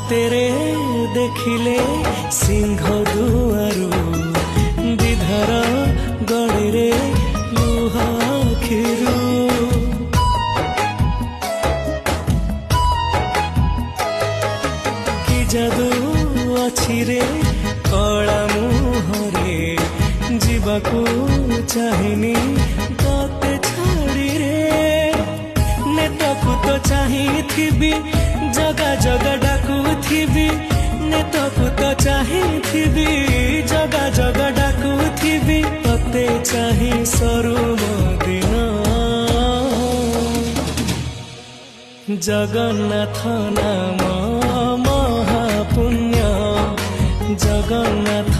तेरे देखिले सिंह दुआरू विधर गड़े रे लुह खिरू कि जादू अच्छी रे कला मुहरे जीवाकू चाहिनी तते छाड़ी रे नेतकू तो चाहिथिबी जगा जगा डाकुथिबी नेतकू तो चाहिथिबी जगा जगा डाकुथिबी तते चाहि सरू दिन जगन्नाथ नाम महापुण्य जगन्नाथ